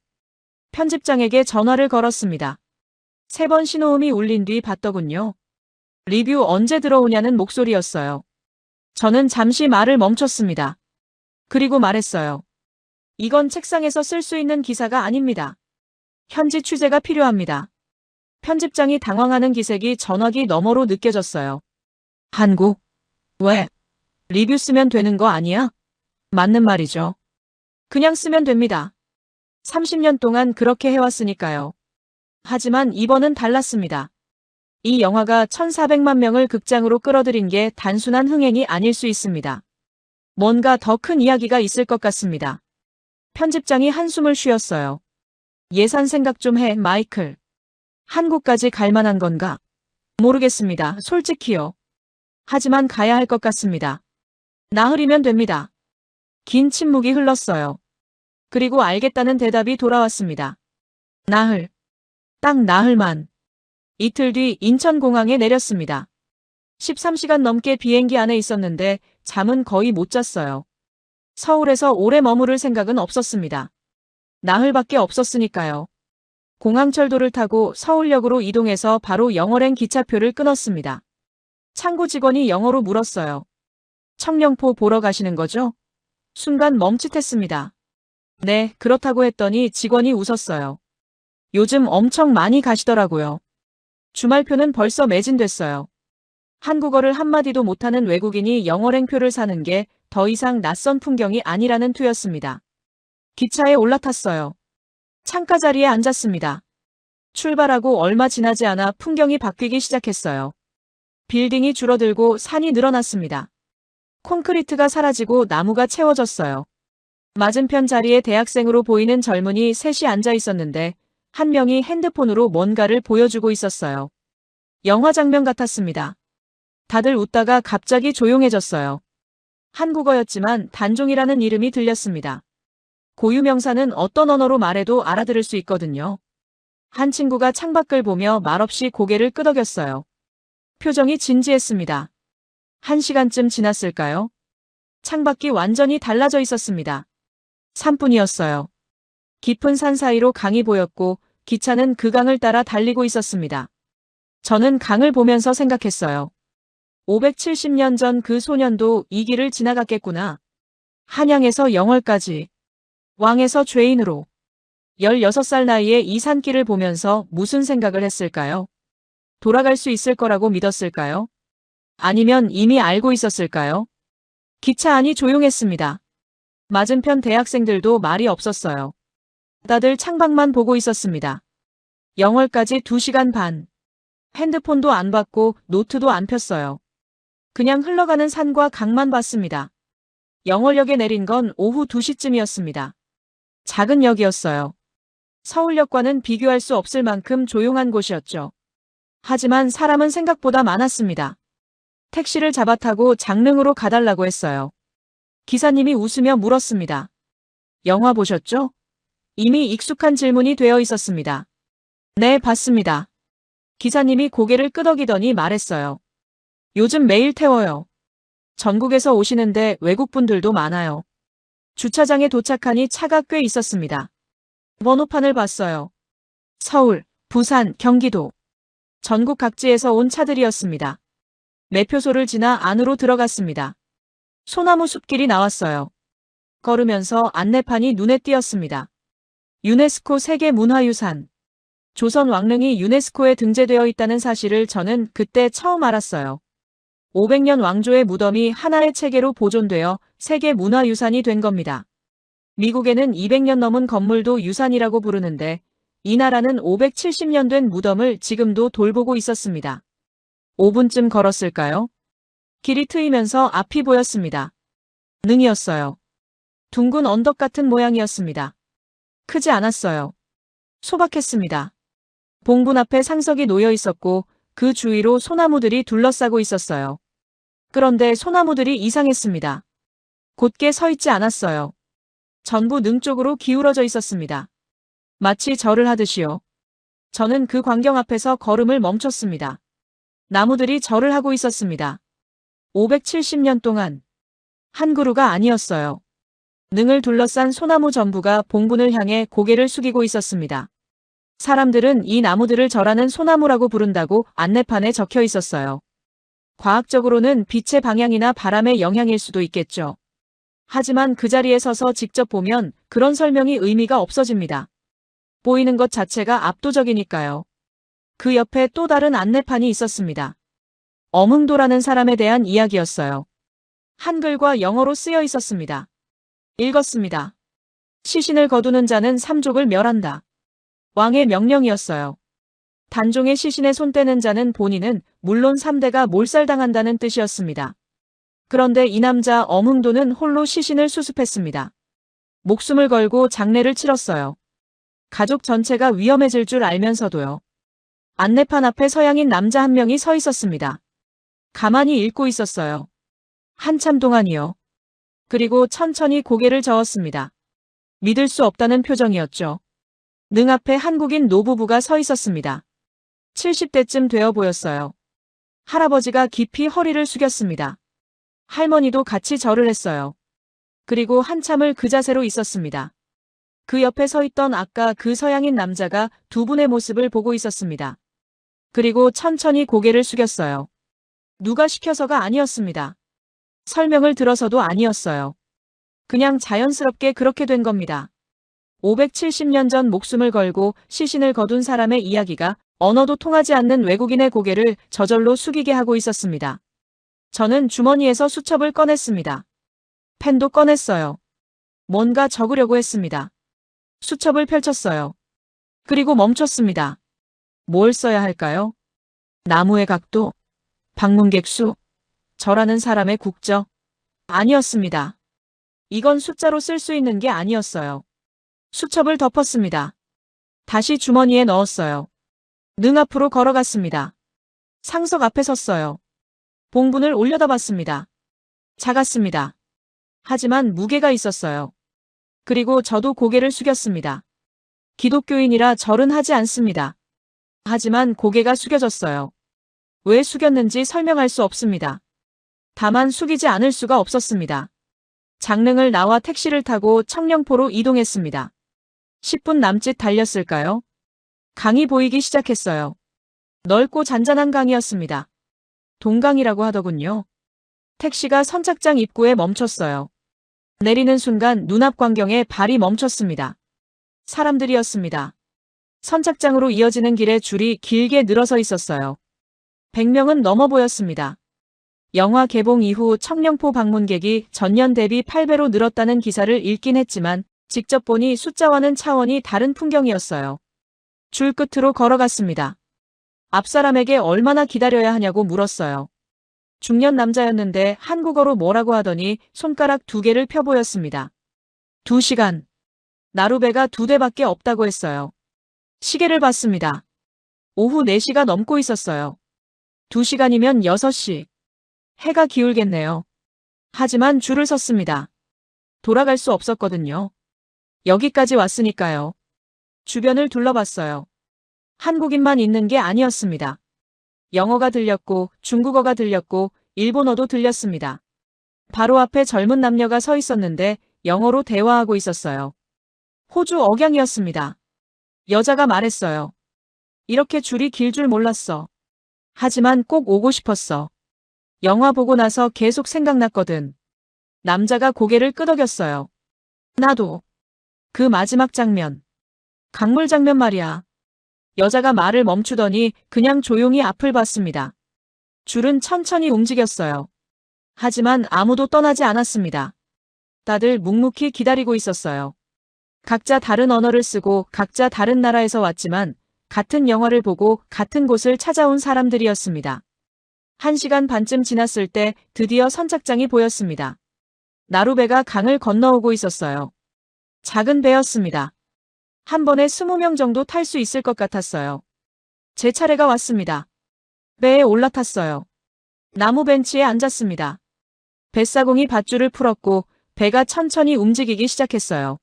편집장에게 전화를 걸었습니다. 3번 신호음이 울린 뒤 받더군요. 리뷰 언제 들어오냐는 목소리였어요. 저는 잠시 말을 멈췄습니다. 그리고 말했어요. 이건 책상에서 쓸 수 있는 기사가 아닙니다. 현지 취재가 필요합니다. 편집장이 당황하는 기색이 전화기 너머로 느껴졌어요. 한국? 왜? 리뷰 쓰면 되는 거 아니야? 맞는 말이죠. 그냥 쓰면 됩니다. 30년 동안 그렇게 해왔으니까요. 하지만 이번은 달랐습니다. 이 영화가 1400만 명을 극장으로 끌어들인 게 단순한 흥행이 아닐 수 있습니다. 뭔가 더 큰 이야기가 있을 것 같습니다. 편집장이 한숨을 쉬었어요. 예산 생각 좀 해, 마이클. 한국까지 갈 만한 건가? 모르겠습니다. 솔직히요. 하지만 가야 할 것 같습니다. 나흘이면 됩니다. 긴 침묵이 흘렀어요. 그리고 알겠다는 대답이 돌아왔습니다. 나흘. 딱 나흘만. 이틀 뒤 인천공항에 내렸습니다. 13시간 넘게 비행기 안에 있었는데 잠은 거의 못 잤어요. 서울에서 오래 머무를 생각은 없었습니다. 나흘밖에 없었으니까요. 공항철도를 타고 서울역으로 이동해서 바로 영월행 기차표를 끊었습니다. 창구 직원이 영어로 물었어요. 청룡포 보러 가시는 거죠? 순간 멈칫했습니다. 네, 그렇다고 했더니 직원이 웃었어요. 요즘 엄청 많이 가시더라고요. 주말표는 벌써 매진됐어요. 한국어를 한마디도 못하는 외국인이 영월행표를 사는 게 더 이상 낯선 풍경이 아니라는 투였습니다. 기차에 올라탔어요. 창가 자리에 앉았습니다. 출발하고 얼마 지나지 않아 풍경이 바뀌기 시작했어요. 빌딩이 줄어들고 산이 늘어났습니다. 콘크리트가 사라지고 나무가 채워졌어요. 맞은편 자리에 대학생으로 보이는 젊은이 셋이 앉아 있었는데 한 명이 핸드폰으로 뭔가를 보여주고 있었어요. 영화 장면 같았습니다. 다들 웃다가 갑자기 조용해졌어요. 한국어였지만 단종이라는 이름이 들렸습니다. 고유 명사는 어떤 언어로 말해도 알아들을 수 있거든요. 한 친구가 창밖을 보며 말없이 고개를 끄덕였어요. 표정이 진지했습니다. 1시간쯤 지났을까요? 창밖이 완전히 달라져 있었습니다. 3분이었어요. 깊은 산 사이로 강이 보였고 기차는 그 강을 따라 달리고 있었습니다. 저는 강을 보면서 생각했어요. 570년 전 그 소년도 이 길을 지나갔겠구나. 한양에서 영월까지. 왕에서 죄인으로. 16살 나이에 이 산길을 보면서 무슨 생각을 했을까요? 돌아갈 수 있을 거라고 믿었을까요? 아니면 이미 알고 있었을까요? 기차 안이 조용했습니다. 맞은편 대학생들도 말이 없었어요. 다들 창밖만 보고 있었습니다. 영월까지 2시간 반. 핸드폰도 안 받고 노트도 안 폈어요. 그냥 흘러가는 산과 강만 봤습니다. 영월역에 내린 건 오후 2시쯤이었습니다. 작은 역이었어요. 서울역과는 비교할 수 없을 만큼 조용한 곳이었죠. 하지만 사람은 생각보다 많았습니다. 택시를 잡아타고 장릉으로 가달라고 했어요. 기사님이 웃으며 물었습니다. 영화 보셨죠? 이미 익숙한 질문이 되어 있었습니다. 네, 봤습니다. 기사님이 고개를 끄덕이더니 말했어요. 요즘 매일 태워요. 전국에서 오시는데 외국분들도 많아요. 주차장에 도착하니 차가 꽤 있었습니다. 번호판을 봤어요. 서울, 부산, 경기도. 전국 각지에서 온 차들이었습니다. 매표소를 지나 안으로 들어갔습니다. 소나무 숲길이 나왔어요. 걸으면서 안내판이 눈에 띄었습니다. 유네스코 세계문화유산. 조선 왕릉이 유네스코에 등재되어 있다는 사실을 저는 그때 처음 알았어요. 500년 왕조의 무덤이 하나의 체계로 보존되어 세계문화유산이 된 겁니다. 미국에는 200년 넘은 건물도 유산이라고 부르는데 이 나라는 570년 된 무덤을 지금도 돌보고 있었습니다. 5분쯤 걸었을까요? 길이 트이면서 앞이 보였습니다. 능이었어요. 둥근 언덕 같은 모양이었습니다. 크지 않았어요. 소박했습니다. 봉분 앞에 상석이 놓여 있었고 그 주위로 소나무들이 둘러싸고 있었어요. 그런데 소나무들이 이상했습니다. 곧게 서 있지 않았어요. 전부 능 쪽으로 기울어져 있었습니다. 마치 절을 하듯이요. 저는 그 광경 앞에서 걸음을 멈췄습니다. 나무들이 절을 하고 있었습니다. 570년 동안 한 그루가 아니었어요. 능을 둘러싼 소나무 전부가 봉분을 향해 고개를 숙이고 있었습니다. 사람들은 이 나무들을 절하는 소나무라고 부른다고 안내판에 적혀 있었어요. 과학적으로는 빛의 방향이나 바람의 영향일 수도 있겠죠. 하지만 그 자리에 서서 직접 보면 그런 설명이 의미가 없어집니다. 보이는 것 자체가 압도적이니까요. 그 옆에 또 다른 안내판이 있었습니다. 엄흥도라는 사람에 대한 이야기였어요. 한글과 영어로 쓰여 있었습니다. 읽었습니다. 시신을 거두는 자는 삼족을 멸한다. 왕의 명령이었어요. 단종의 시신에 손 떼는 자는 본인은 물론 3대가 몰살당한다는 뜻이었습니다. 그런데 이 남자 엄흥도는 홀로 시신을 수습했습니다. 목숨을 걸고 장례를 치렀어요. 가족 전체가 위험해질 줄 알면서도요. 안내판 앞에 서양인 남자 한 명이 서 있었습니다. 가만히 읽고 있었어요. 한참 동안이요. 그리고 천천히 고개를 저었습니다. 믿을 수 없다는 표정이었죠. 능 앞에 한국인 노부부가 서 있었습니다. 70대쯤 되어 보였어요. 할아버지가 깊이 허리를 숙였습니다. 할머니도 같이 절을 했어요. 그리고 한참을 그 자세로 있었습니다. 그 옆에 서 있던 아까 그 서양인 남자가 두 분의 모습을 보고 있었습니다. 그리고 천천히 고개를 숙였어요. 누가 시켜서가 아니었습니다. 설명을 들어서도 아니었어요. 그냥 자연스럽게 그렇게 된 겁니다. 570년 전 목숨을 걸고 시신을 거둔 사람의 이야기가 언어도 통하지 않는 외국인의 고개를 저절로 숙이게 하고 있었습니다. 저는 주머니에서 수첩을 꺼냈습니다. 펜도 꺼냈어요. 뭔가 적으려고 했습니다. 수첩을 펼쳤어요. 그리고 멈췄습니다. 뭘 써야 할까요? 나무의 각도? 방문객 수? 절하는 사람의 국적? 아니었습니다. 이건 숫자로 쓸 수 있는 게 아니었어요. 수첩을 덮었습니다. 다시 주머니에 넣었어요. 능 앞으로 걸어갔습니다. 상석 앞에 섰어요. 봉분을 올려다봤습니다. 작았습니다. 하지만 무게가 있었어요. 그리고 저도 고개를 숙였습니다. 기독교인이라 절은 하지 않습니다. 하지만 고개가 숙여졌어요. 왜 숙였는지 설명할 수 없습니다. 다만 숙이지 않을 수가 없었습니다. 장릉을 나와 택시를 타고 청령포로 이동했습니다. 10분 남짓 달렸을까요? 강이 보이기 시작했어요. 넓고 잔잔한 강이었습니다. 동강이라고 하더군요. 택시가 선착장 입구에 멈췄어요. 내리는 순간 눈앞 광경에 발이 멈췄습니다. 사람들이었습니다. 선착장으로 이어지는 길에 줄이 길게 늘어서 있었어요. 100명은 넘어 보였습니다. 영화 개봉 이후 청령포 방문객이 전년 대비 8배로 늘었다는 기사를 읽긴 했지만 직접 보니 숫자와는 차원이 다른 풍경이었어요. 줄 끝으로 걸어갔습니다. 앞사람에게 얼마나 기다려야 하냐고 물었어요. 중년 남자였는데 한국어로 뭐라고 하더니 손가락 2개를 펴 보였습니다. 2시간. 나루배가 2대밖에 없다고 했어요. 시계를 봤습니다. 오후 4시가 넘고 있었어요. 2시간이면 6시. 해가 기울겠네요. 하지만 줄을 섰습니다. 돌아갈 수 없었거든요. 여기까지 왔으니까요. 주변을 둘러봤어요. 한국인만 있는 게 아니었습니다. 영어가 들렸고 중국어가 들렸고 일본어도 들렸습니다. 바로 앞에 젊은 남녀가 서 있었는데 영어로 대화하고 있었어요. 호주 억양이었습니다. 여자가 말했어요. 이렇게 줄이 길 줄 몰랐어. 하지만 꼭 오고 싶었어. 영화 보고 나서 계속 생각났거든. 남자가 고개를 끄덕였어요. 나도. 그 마지막 장면. 강물 장면 말이야. 여자가 말을 멈추더니 그냥 조용히 앞을 봤습니다. 줄은 천천히 움직였어요. 하지만 아무도 떠나지 않았습니다. 다들 묵묵히 기다리고 있었어요. 각자 다른 언어를 쓰고 각자 다른 나라에서 왔지만 같은 영화를 보고 같은 곳을 찾아온 사람들이었습니다. 1시간 반쯤 지났을 때 드디어 선착장이 보였습니다. 나루배가 강을 건너오고 있었어요. 작은 배였습니다. 한 번에 20명 정도 탈 수 있을 것 같았어요. 제 차례가 왔습니다. 배에 올라탔어요. 나무 벤치에 앉았습니다. 뱃사공이 밧줄을 풀었고 배가 천천히 움직이기 시작했어요.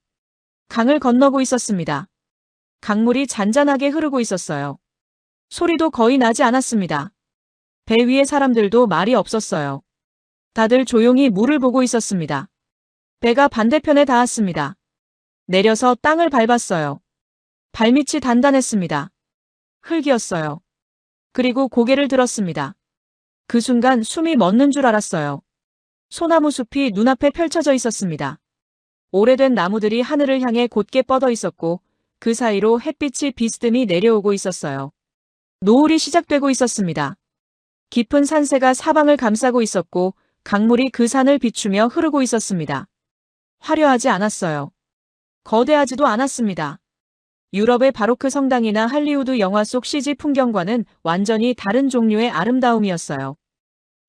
강을 건너고 있었습니다. 강물이 잔잔하게 흐르고 있었어요. 소리도 거의 나지 않았습니다. 배 위의 사람들도 말이 없었어요. 다들 조용히 물을 보고 있었습니다. 배가 반대편에 닿았습니다. 내려서 땅을 밟았어요. 발밑이 단단했습니다. 흙이었어요. 그리고 고개를 들었습니다. 그 순간 숨이 멎는 줄 알았어요. 소나무 숲이 눈앞에 펼쳐져 있었습니다. 오래된 나무들이 하늘을 향해 곧게 뻗어 있었고 그 사이로 햇빛이 비스듬히 내려오고 있었어요. 노을이 시작되고 있었습니다. 깊은 산세가 사방을 감싸고 있었고 강물이 그 산을 비추며 흐르고 있었습니다. 화려하지 않았어요. 거대하지도 않았습니다. 유럽의 바로크 성당이나 할리우드 영화 속 CG 풍경과는 완전히 다른 종류의 아름다움이었어요.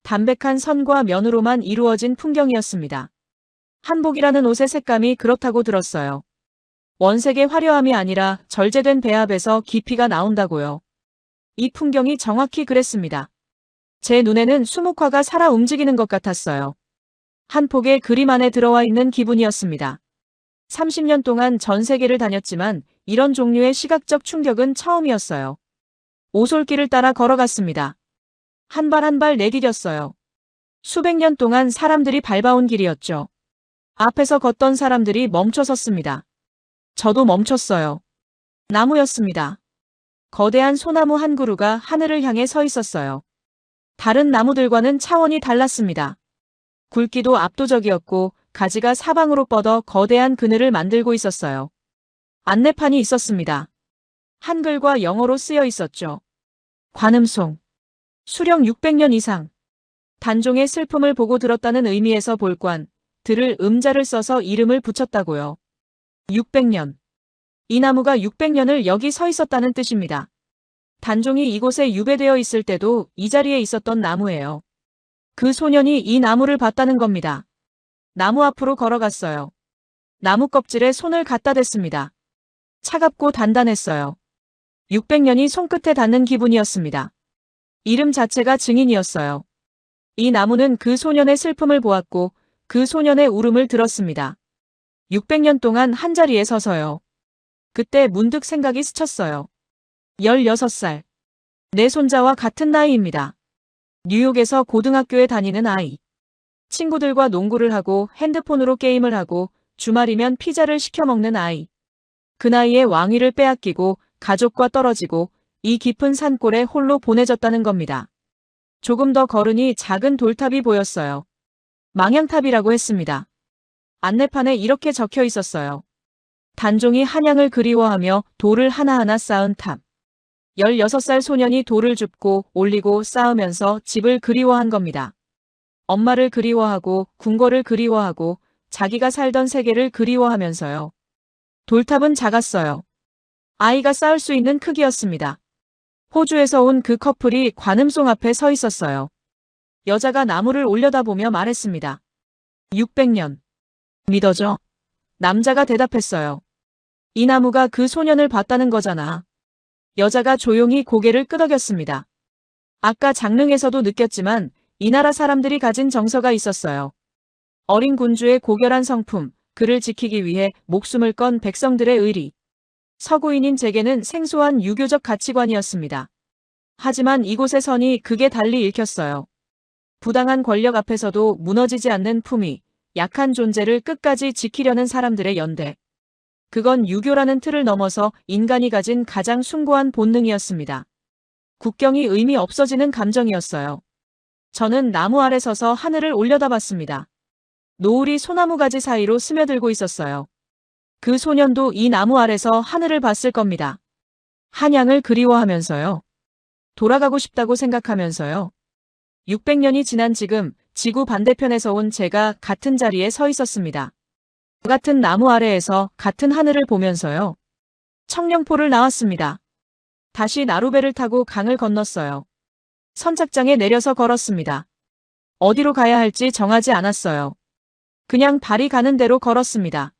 담백한 선과 면으로만 이루어진 풍경이었습니다. 한복이라는 옷의 색감이 그렇다고 들었어요. 원색의 화려함이 아니라 절제된 배합에서 깊이가 나온다고요. 이 풍경이 정확히 그랬습니다. 제 눈에는 수묵화가 살아 움직이는 것 같았어요. 한 폭의 그림 안에 들어와 있는 기분이었습니다. 30년 동안 전 세계를 다녔지만 이런 종류의 시각적 충격은 처음이었어요. 오솔길을 따라 걸어갔습니다. 한 발 한 발 내디뎠어요. 수백 년 동안 사람들이 밟아온 길이었죠. 앞에서 걷던 사람들이 멈춰 섰습니다. 저도 멈췄어요. 나무였습니다. 거대한 소나무 한 그루가 하늘을 향해 서 있었어요. 다른 나무들과는 차원이 달랐습니다. 굵기도 압도적이었고 가지가 사방으로 뻗어 거대한 그늘을 만들고 있었어요. 안내판이 있었습니다. 한글과 영어로 쓰여 있었죠. 관음송. 수령 600년 이상. 단종의 슬픔을 보고 들었다는 의미에서 볼관, 들을 음자를 써서 이름을 붙였다고요. 600년. 이 나무가 600년을 여기 서 있었다는 뜻입니다. 단종이 이곳에 유배되어 있을 때도 이 자리에 있었던 나무예요. 그 소년이 이 나무를 봤다는 겁니다. 나무 앞으로 걸어갔어요. 나무 껍질에 손을 갖다 댔습니다. 차갑고 단단했어요. 600년이 손끝에 닿는 기분이었습니다. 이름 자체가 증인이었어요. 이 나무는 그 소년의 슬픔을 보았고 그 소년의 울음을 들었습니다. 600년 동안 한자리에 서서요. 그때 문득 생각이 스쳤어요. 16살. 내 손자와 같은 나이입니다. 뉴욕에서 고등학교에 다니는 아이. 친구들과 농구를 하고 핸드폰으로 게임을 하고 주말이면 피자를 시켜 먹는 아이. 그 나이에 왕위를 빼앗기고 가족과 떨어지고 이 깊은 산골에 홀로 보내졌다는 겁니다. 조금 더 걸으니 작은 돌탑이 보였어요. 망향탑이라고 했습니다. 안내판에 이렇게 적혀 있었어요. 단종이 한양을 그리워하며 돌을 하나하나 쌓은 탑. 16살 소년이 돌을 줍고 올리고 쌓으면서 집을 그리워한 겁니다. 엄마를 그리워하고 궁궐을 그리워하고 자기가 살던 세계를 그리워하면서요. 돌탑은 작았어요. 아이가 쌓을 수 있는 크기였습니다. 호주에서 온 그 커플이 관음송 앞에 서 있었어요. 여자가 나무를 올려다보며 말했습니다. 600년. 믿어져? 남자가 대답했어요. 이 나무가 그 소년을 봤다는 거잖아. 여자가 조용히 고개를 끄덕였습니다. 아까 장릉에서도 느꼈지만 이 나라 사람들이 가진 정서가 있었어요. 어린 군주의 고결한 성품, 그를 지키기 위해 목숨을 건 백성들의 의리. 서구인인 제게는 생소한 유교적 가치관이었습니다. 하지만 이곳의 선이 극에 달리 읽혔어요. 부당한 권력 앞에서도 무너지지 않는 품위, 약한 존재를 끝까지 지키려는 사람들의 연대. 그건 유교라는 틀을 넘어서 인간이 가진 가장 숭고한 본능이었습니다. 국경이 의미 없어지는 감정이었어요. 저는 나무 아래 서서 하늘을 올려다봤습니다. 노을이 소나무 가지 사이로 스며들고 있었어요. 그 소년도 이 나무 아래서 하늘을 봤을 겁니다. 한양을 그리워하면서요. 돌아가고 싶다고 생각하면서요. 600년이 지난 지금 지구 반대편에서 온 제가 같은 자리에 서 있었습니다. 같은 나무 아래에서 같은 하늘을 보면서요. 청령포를 나왔습니다. 다시 나루배를 타고 강을 건넜어요. 선착장에 내려서 걸었습니다. 어디로 가야 할지 정하지 않았어요. 그냥 발이 가는 대로 걸었습니다.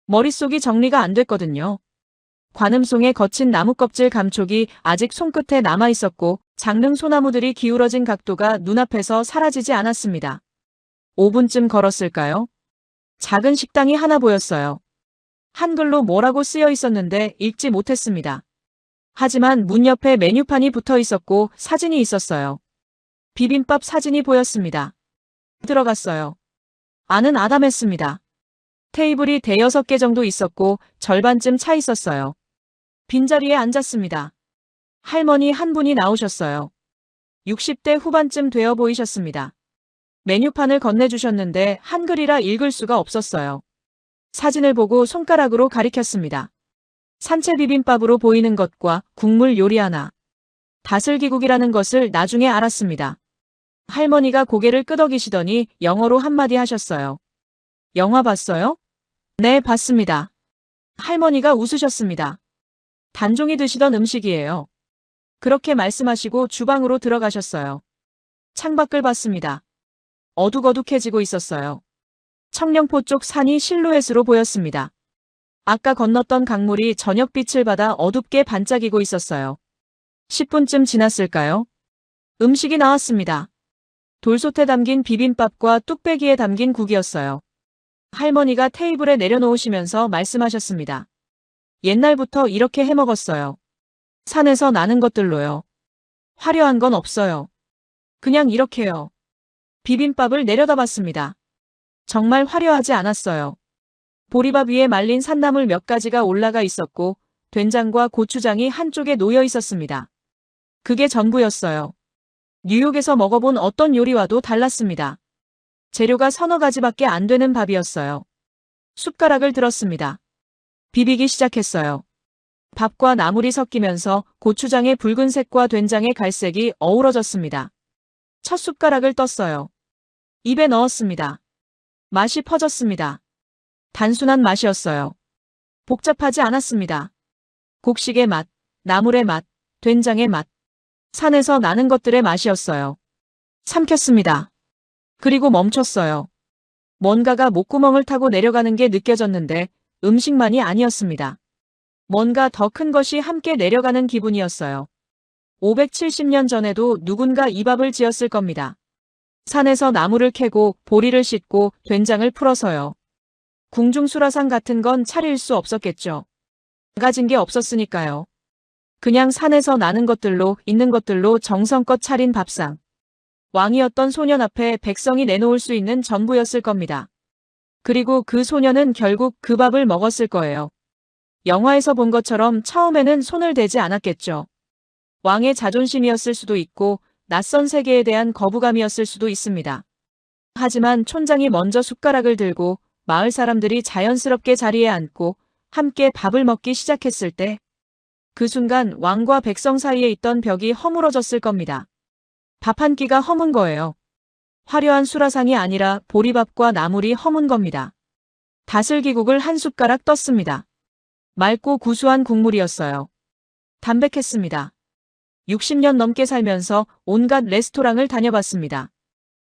머릿속이 정리가 안 됐거든요. 관음송의 거친 나무 껍질 감촉이 아직 손끝에 남아 있었고 장릉 소나무들이 기울어진 각도가 눈앞에서 사라지지 않았습니다. 5분쯤 걸었을까요? 작은 식당이 하나 보였어요. 한글로 뭐라고 쓰여 있었는데 읽지 못했습니다. 하지만 문 옆에 메뉴판이 붙어 있었고 사진이 있었어요. 비빔밥 사진이 보였습니다. 들어갔어요. 안은 아담했습니다. 테이블이 대여섯 개 정도 있었고 절반쯤 차 있었어요. 빈자리에 앉았습니다. 할머니 한 분이 나오셨어요. 60대 후반쯤 되어 보이셨습니다. 메뉴판을 건네주셨는데 한글이라 읽을 수가 없었어요. 사진을 보고 손가락으로 가리켰습니다. 산채 비빔밥으로 보이는 것과 국물 요리 하나. 다슬기국이라는 것을 나중에 알았습니다. 할머니가 고개를 끄덕이시더니 영어로 한마디 하셨어요. 영화 봤어요? 네, 봤습니다. 할머니가 웃으셨습니다. 단종이 드시던 음식이에요. 그렇게 말씀하시고 주방으로 들어가셨어요. 창밖을 봤습니다. 어둑어둑해지고 있었어요. 청령포 쪽 산이 실루엣으로 보였습니다. 아까 건넜던 강물이 저녁빛을 받아 어둡게 반짝이고 있었어요. 10분쯤 지났을까요? 음식이 나왔습니다. 돌솥에 담긴 비빔밥과 뚝배기에 담긴 국이었어요. 할머니가 테이블에 내려놓으시면서 말씀하셨습니다. 옛날부터 이렇게 해먹었어요. 산에서 나는 것들로요. 화려한 건 없어요. 그냥 이렇게요. 비빔밥을 내려다봤습니다. 정말 화려하지 않았어요. 보리밥 위에 말린 산나물 몇 가지가 올라가 있었고 된장과 고추장이 한쪽에 놓여 있었습니다. 그게 전부였어요. 뉴욕에서 먹어본 어떤 요리와도 달랐습니다. 재료가 서너 가지밖에 안 되는 밥이었어요. 숟가락을 들었습니다. 비비기 시작했어요. 밥과 나물이 섞이면서 고추장의 붉은색과 된장의 갈색이 어우러졌습니다. 첫 숟가락을 떴어요. 입에 넣었습니다. 맛이 퍼졌습니다. 단순한 맛이었어요. 복잡하지 않았습니다. 곡식의 맛, 나물의 맛, 된장의 맛, 산에서 나는 것들의 맛이었어요. 삼켰습니다. 그리고 멈췄어요. 뭔가가 목구멍을 타고 내려가는 게 느껴졌는데 음식만이 아니었습니다. 뭔가 더 큰 것이 함께 내려가는 기분이었어요. 570년 전에도 누군가 이 밥을 지었을 겁니다. 산에서 나무를 캐고 보리를 씻고 된장을 풀어서요. 궁중수라상 같은 건 차릴 수 없었겠죠. 가진 게 없었으니까요. 그냥 산에서 나는 것들로 있는 것들로 정성껏 차린 밥상. 왕이었던 소년 앞에 백성이 내놓을 수 있는 전부였을 겁니다. 그리고 그 소년은 결국 그 밥을 먹었을 거예요. 영화에서 본 것처럼 처음에는 손을 대지 않았겠죠. 왕의 자존심이었을 수도 있고 낯선 세계에 대한 거부감이었을 수도 있습니다. 하지만 촌장이 먼저 숟가락을 들고 마을 사람들이 자연스럽게 자리에 앉고 함께 밥을 먹기 시작했을 때 그 순간 왕과 백성 사이에 있던 벽이 허물어졌을 겁니다. 밥 한 끼가 허문 거예요. 화려한 수라상이 아니라 보리밥과 나물이 허문 겁니다. 다슬기국을 한 숟가락 떴습니다. 맑고 구수한 국물이었어요. 담백했습니다. 60년 넘게 살면서 온갖 레스토랑을 다녀봤습니다.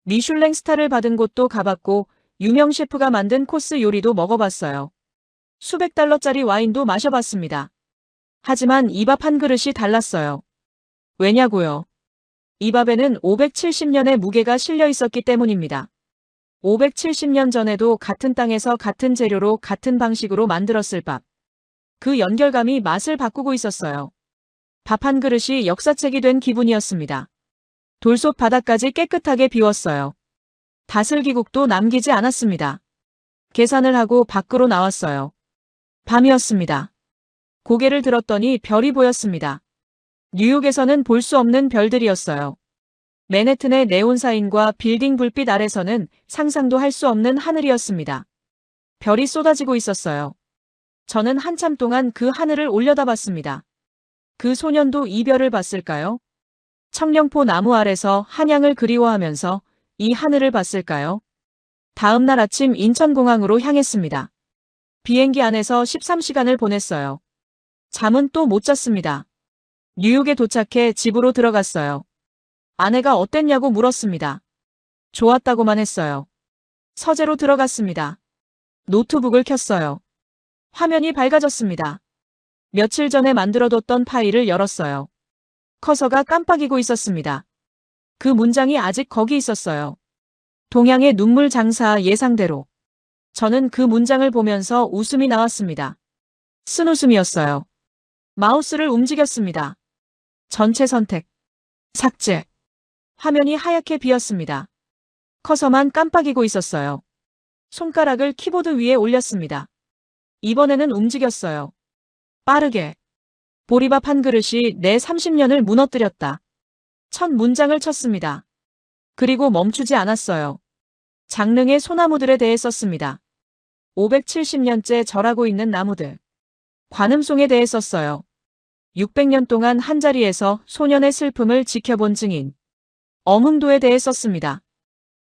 미슐랭 스타를 받은 곳도 가봤고 유명 셰프가 만든 코스 요리도 먹어봤어요. 수백 달러짜리 와인도 마셔봤습니다. 하지만 이 밥 한 그릇이 달랐어요. 왜냐고요? 이 밥에는 570년의 무게가 실려 있었기 때문입니다. 570년 전에도 같은 땅에서 같은 재료로 같은 방식으로 만들었을 밥. 그 연결감이 맛을 바꾸고 있었어요. 밥 한 그릇이 역사책이 된 기분이었습니다. 돌솥 바닥까지 깨끗하게 비웠어요. 다슬기국도 남기지 않았습니다. 계산을 하고 밖으로 나왔어요. 밤이었습니다. 고개를 들었더니 별이 보였습니다. 뉴욕에서는 볼 수 없는 별들이었어요. 맨해튼의 네온사인과 빌딩 불빛 아래서는 상상도 할 수 없는 하늘이었습니다. 별이 쏟아지고 있었어요. 저는 한참 동안 그 하늘을 올려다봤습니다. 그 소년도 이 별을 봤을까요? 청령포 나무 아래서 한양을 그리워하면서 이 하늘을 봤을까요? 다음 날 아침 인천공항으로 향했습니다. 비행기 안에서 13시간을 보냈어요. 잠은 또 못 잤습니다. 뉴욕에 도착해 집으로 들어갔어요. 아내가 어땠냐고 물었습니다. 좋았다고만 했어요. 서재로 들어갔습니다. 노트북을 켰어요. 화면이 밝아졌습니다. 며칠 전에 만들어뒀던 파일을 열었어요. 커서가 깜빡이고 있었습니다. 그 문장이 아직 거기 있었어요. 동양의 눈물 장사 예상대로. 저는 그 문장을 보면서 웃음이 나왔습니다. 쓴웃음이었어요. 마우스를 움직였습니다. 전체 선택. 삭제. 화면이 하얗게 비었습니다. 커서만 깜빡이고 있었어요. 손가락을 키보드 위에 올렸습니다. 이번에는 움직였어요. 빠르게. 보리밥 한 그릇이 내 30년을 무너뜨렸다. 첫 문장을 쳤습니다. 그리고 멈추지 않았어요. 장릉의 소나무들에 대해 썼습니다. 570년째 절하고 있는 나무들. 관음송에 대해 썼어요. 600년 동안 한자리에서 소년의 슬픔을 지켜본 증인. 엄흥도에 대해 썼습니다.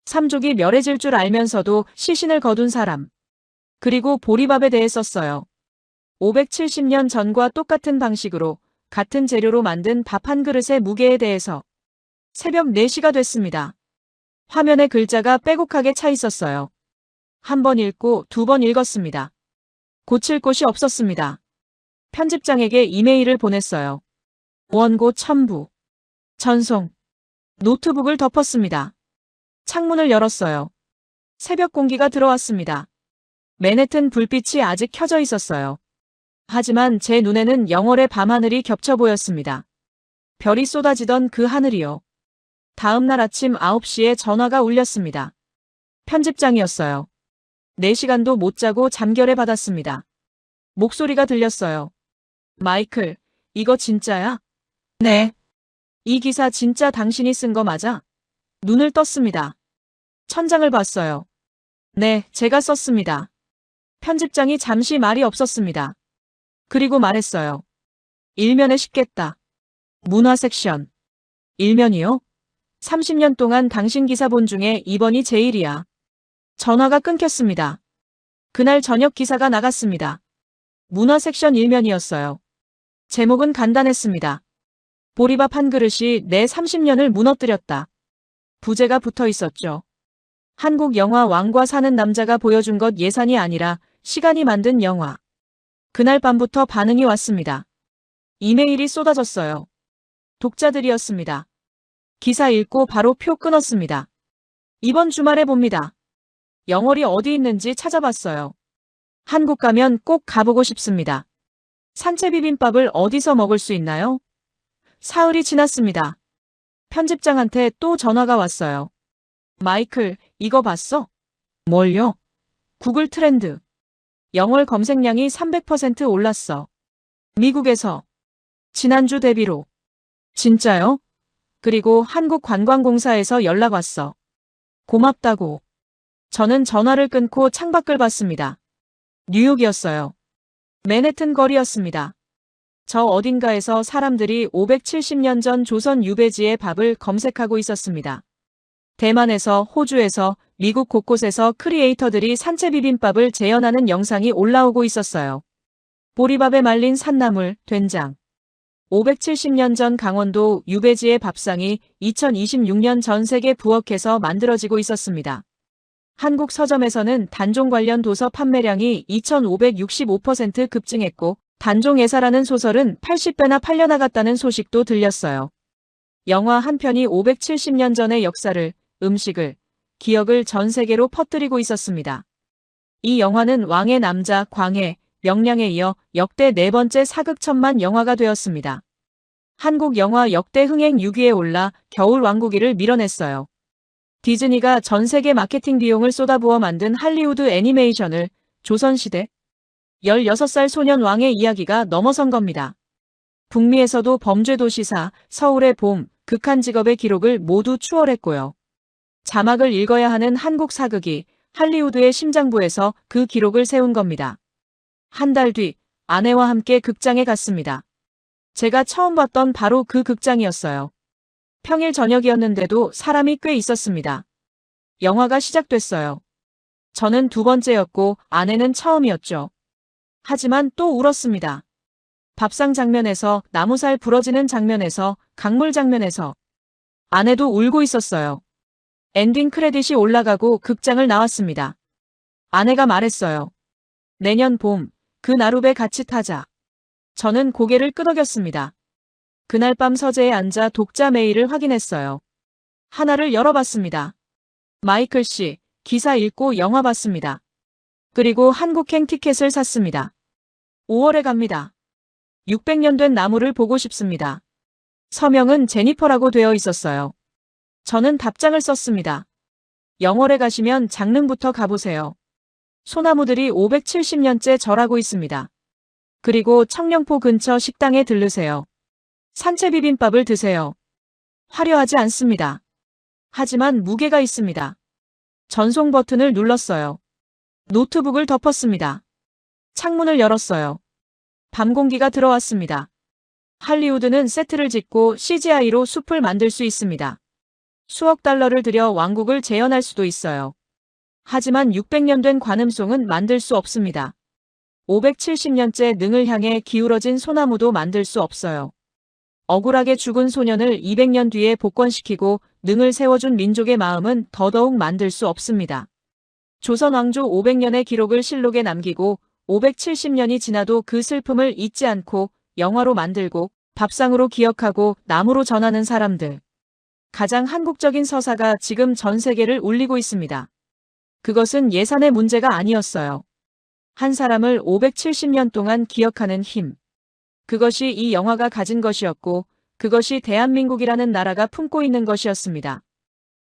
삼족이 멸해질 줄 알면서도 시신을 거둔 사람. 그리고 보리밥에 대해 썼어요. 570년 전과 똑같은 방식으로 같은 재료로 만든 밥 한 그릇의 무게에 대해서. 새벽 4시가 됐습니다. 화면에 글자가 빼곡하게 차 있었어요. 한 번 읽고 2번 읽었습니다. 고칠 곳이 없었습니다. 편집장에게 이메일을 보냈어요. 원고 첨부. 전송. 노트북을 덮었습니다. 창문을 열었어요. 새벽 공기가 들어왔습니다. 맨해튼 불빛이 아직 켜져 있었어요. 하지만 제 눈에는 영월의 밤하늘이 겹쳐 보였습니다. 별이 쏟아지던 그 하늘이요. 다음 날 아침 9시에 전화가 울렸습니다. 편집장이었어요. 4시간도 못 자고 잠결에 받았습니다. 목소리가 들렸어요. 마이클, 이거 진짜야? 네. 이 기사 진짜 당신이 쓴 거 맞아? 눈을 떴습니다. 천장을 봤어요. 네, 제가 썼습니다. 편집장이 잠시 말이 없었습니다. 그리고 말했어요. 일면에 싣겠다. 문화 섹션. 일면이요? 30년 동안 당신 기사 본 중에 이번이 제일이야. 전화가 끊겼습니다. 그날 저녁 기사가 나갔습니다. 문화 섹션 일면이었어요. 제목은 간단했습니다. 보리밥 한 그릇이 내 30년을 무너뜨렸다. 부제가 붙어 있었죠. 한국 영화 왕과 사는 남자가 보여준 것 예산이 아니라 시간이 만든 영화. 그날 밤부터 반응이 왔습니다. 이메일이 쏟아졌어요. 독자들이었습니다. 기사 읽고 바로 표 끊었습니다. 이번 주말에 봅니다. 영월이 어디 있는지 찾아봤어요. 한국 가면 꼭 가보고 싶습니다. 산채 비빔밥을 어디서 먹을 수 있나요? 사흘이 지났습니다. 편집장한테 또 전화가 왔어요. 마이클, 이거 봤어? 뭘요? 구글 트렌드. 영월 검색량이 300% 올랐어. 미국에서. 지난주 대비로. 진짜요? 그리고 한국관광공사에서 연락 왔어. 고맙다고. 저는 전화를 끊고 창밖을 봤습니다. 뉴욕이었어요. 맨해튼 거리였습니다. 저 어딘가에서 사람들이 570년 전 조선 유배지의 밥을 검색하고 있었습니다. 대만에서, 호주에서, 미국 곳곳에서 크리에이터들이 산채 비빔밥을 재현하는 영상이 올라오고 있었어요. 보리밥에 말린 산나물, 된장. 570년 전 강원도 유배지의 밥상이 2026년 전 세계 부엌에서 만들어지고 있었습니다. 한국 서점에서는 단종 관련 도서 판매량이 2565% 급증했고 단종 예사라는 소설은 80배나 팔려나갔다는 소식도 들렸어요. 영화 한 편이 570년 전의 역사를, 음식을, 기억을 전 세계로 퍼뜨리고 있었습니다. 이 영화는 왕의 남자, 광해, 명량에 이어 역대 4번째 사극천만 영화가 되었습니다. 한국 영화 역대 흥행 6위에 올라 겨울 왕국이를 밀어냈어요. 디즈니가 전 세계 마케팅 비용을 쏟아부어 만든 할리우드 애니메이션을 조선시대 16살 소년 왕의 이야기가 넘어선 겁니다. 북미에서도 범죄도시사, 서울의 봄, 극한 직업의 기록을 모두 추월했고요. 자막을 읽어야 하는 한국 사극이 할리우드의 심장부에서 그 기록을 세운 겁니다. 한 달 뒤 아내와 함께 극장에 갔습니다. 제가 처음 봤던 바로 그 극장이었어요. 평일 저녁이었는데도 사람이 꽤 있었습니다. 영화가 시작됐어요. 저는 2번째였고 아내는 처음이었죠. 하지만 또 울었습니다. 밥상 장면에서, 나무살 부러지는 장면에서, 강물 장면에서. 아내도 울고 있었어요. 엔딩 크레딧이 올라가고 극장을 나왔습니다. 아내가 말했어요. 내년 봄, 그 나룻배 같이 타자. 저는 고개를 끄덕였습니다. 그날 밤 서재에 앉아 독자 메일을 확인했어요. 하나를 열어봤습니다. 마이클 씨, 기사 읽고 영화 봤습니다. 그리고 한국행 티켓을 샀습니다. 5월에 갑니다. 600년 된 나무를 보고 싶습니다. 서명은 제니퍼라고 되어 있었어요. 저는 답장을 썼습니다. 영월에 가시면 장릉부터 가보세요. 소나무들이 570년째 절하고 있습니다. 그리고 청령포 근처 식당에 들르세요. 산채 비빔밥을 드세요. 화려하지 않습니다. 하지만 무게가 있습니다. 전송 버튼을 눌렀어요. 노트북을 덮었습니다. 창문을 열었어요. 밤 공기가 들어왔습니다. 할리우드는 세트를 짓고 CGI로 숲을 만들 수 있습니다. 수억 달러를 들여 왕국을 재현할 수도 있어요. 하지만 600년 된 관음송은 만들 수 없습니다. 570년째 능을 향해 기울어진 소나무도 만들 수 없어요. 억울하게 죽은 소년을 200년 뒤에 복권시키고 능을 세워준 민족의 마음은 더더욱 만들 수 없습니다. 조선 왕조 500년의 기록을 실록에 남기고 570년이 지나도 그 슬픔을 잊지 않고 영화로 만들고 밥상으로 기억하고 나무로 전하는 사람들. 가장 한국적인 서사가 지금 전 세계를 울리고 있습니다. 그것은 예산의 문제가 아니었어요. 한 사람을 570년 동안 기억하는 힘. 그것이 이 영화가 가진 것이었고 그것이 대한민국이라는 나라가 품고 있는 것이었습니다.